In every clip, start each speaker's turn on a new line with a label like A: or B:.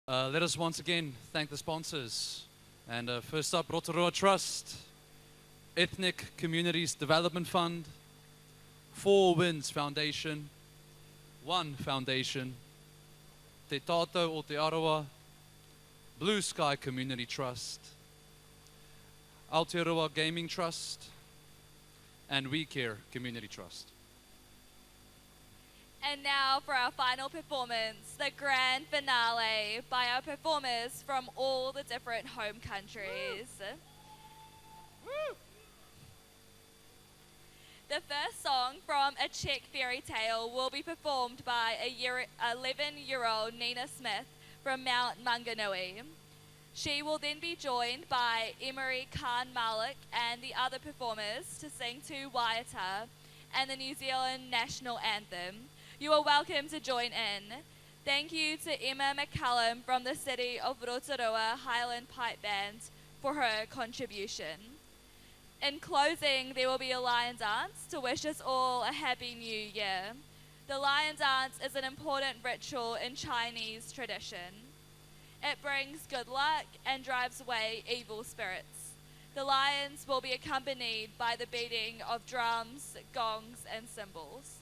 A: Let us once again thank the sponsors. And first up, Rotorua Trust, Ethnic Communities Development Fund, Four Winds Foundation, One Foundation, Te Tātou o Te Arawa, Blue Sky Community Trust, Aotearoa Gaming Trust, and We Care Community Trust.
B: And now for our final performance, the grand finale by our performers from all the different home countries. Woo. The first song from a Czech fairy tale will be performed by a 11-year-old Nina Smith from Mount Maunganui. She will then be joined by Emire Khan Malak and the other performers to sing to Waiata and the New Zealand national anthem. You are welcome to join in. Thank you to Emma McCallum from the City of Rotorua Highland Pipe Band for her contribution. In closing, there will be a lion dance to wish us all a happy new year. The lion dance is an important ritual in Chinese tradition. It brings good luck and drives away evil spirits. The lions will be accompanied by the beating of drums, gongs, and cymbals.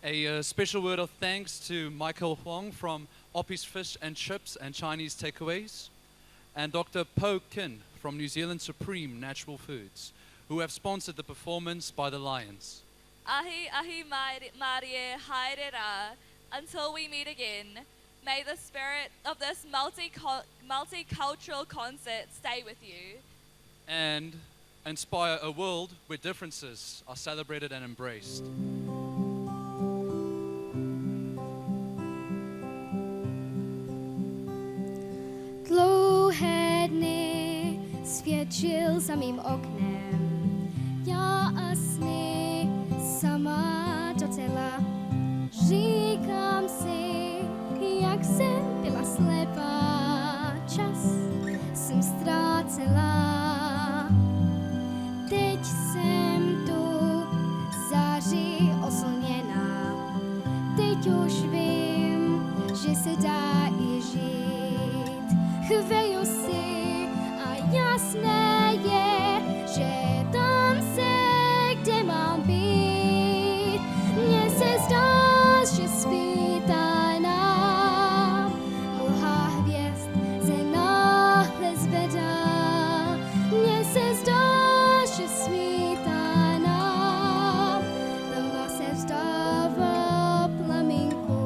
A: A special word of thanks to Michael Huang from Oppie's Fish and Chips and Chinese Takeaways, and Dr. Po Kin from New Zealand Supreme Natural Foods, who have sponsored the performance by the Lions.
B: Ahi ahi Marie haere. Until we meet again, may the spirit of this multicultural concert stay with you.
A: And inspire a world where differences are celebrated and embraced.
C: Dlouhé svědčil za mým oknem, já a sny sama docela. Říkám si, jak jsem byla slepá, čas jsem ztrácela. Teď jsem tu září oslněná, teď už vím, že se dá i žít. Chvěju si a jasné je, že tam se, kde mám být. Mně se zdá, že svítá nám, mlha hvězd se náhle zvedá. Mně se zdá, že svítá nám, tma se vstává plamínku.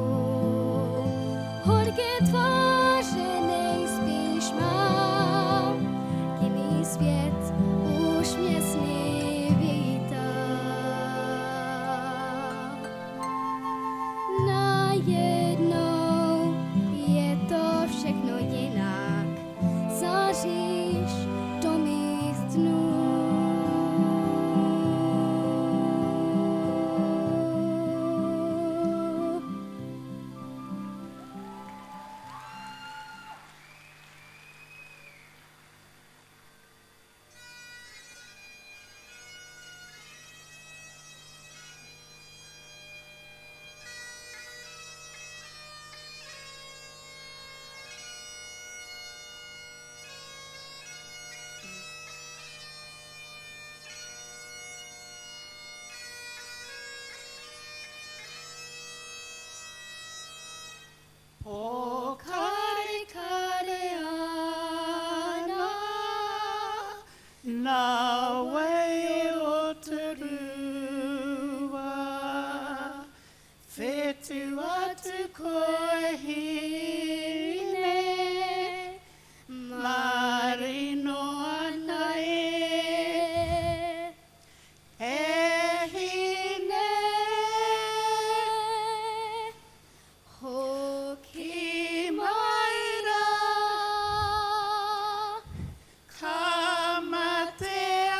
C: Horké tváře nejspíš mám, jiný svět už mě sny vítá. Najednou je to všechno jinak, záříš do mých dnů. O kare kare ana,
D: na wei Rotorua, whetu atu koe hine, marino ana e hine, hoki mai rā, ka mate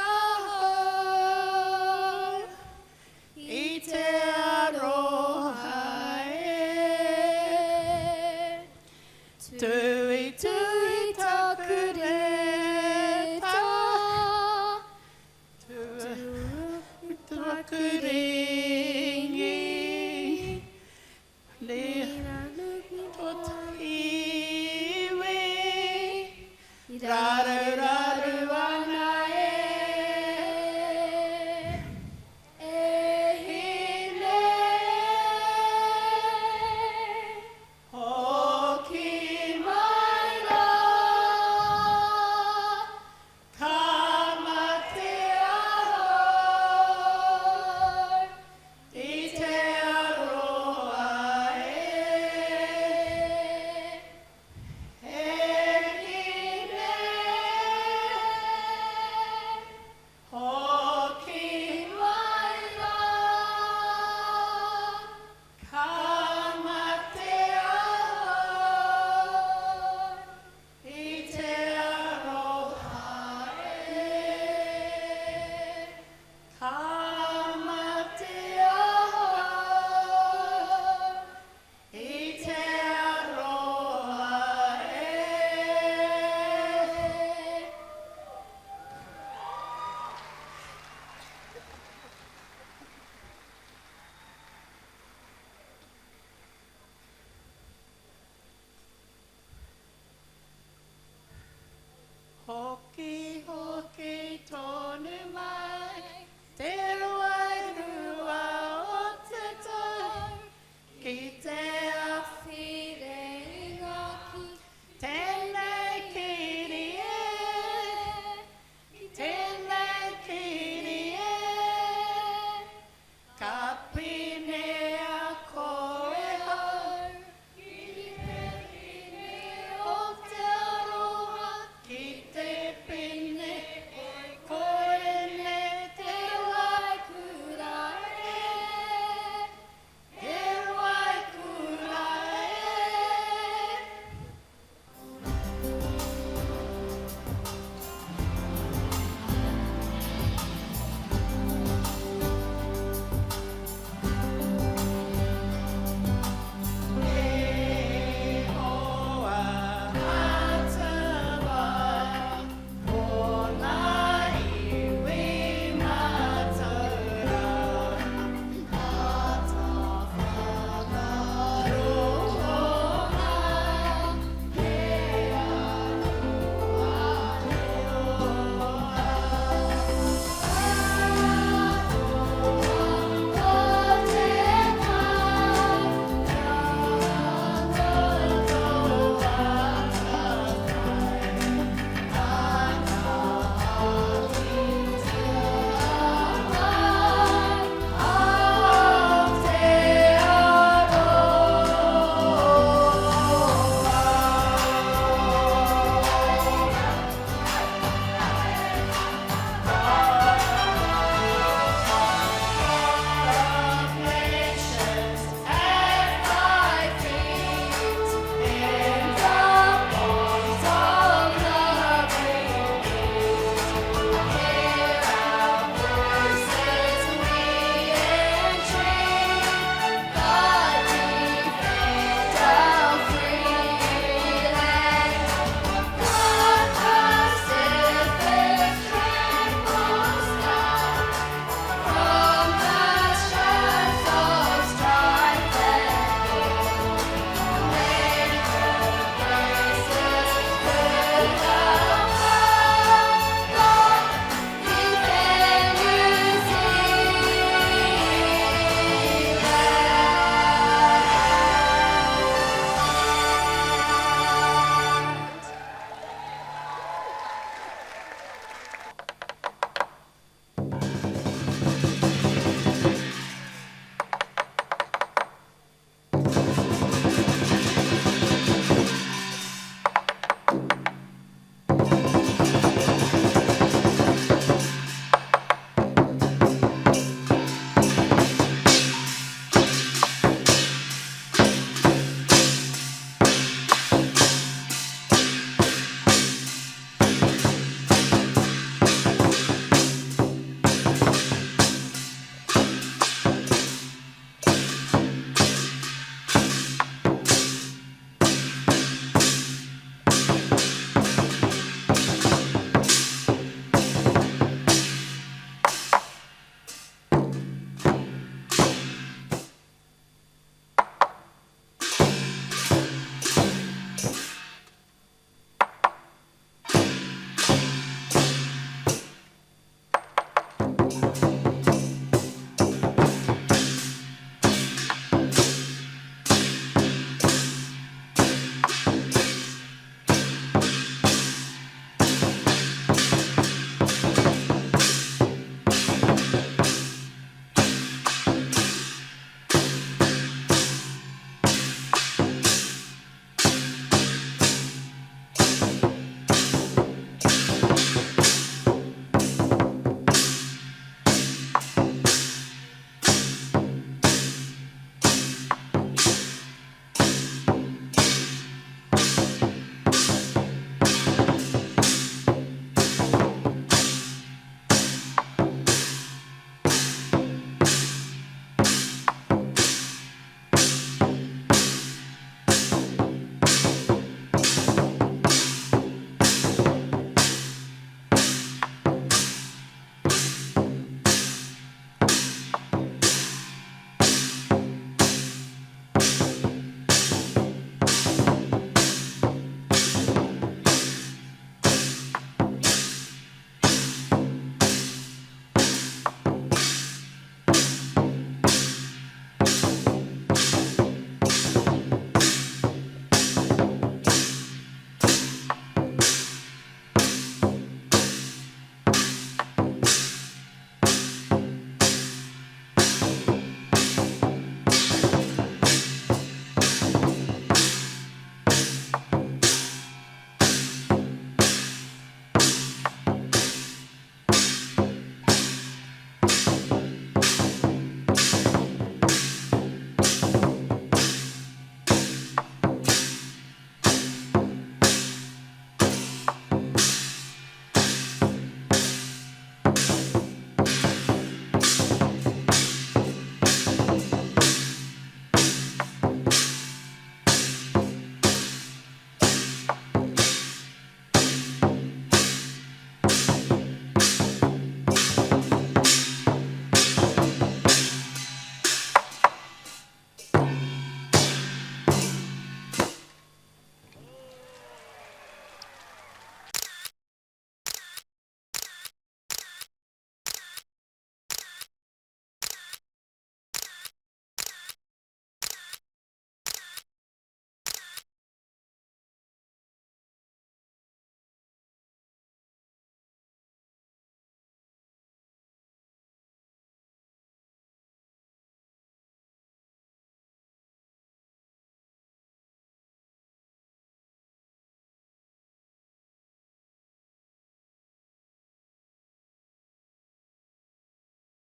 D: Te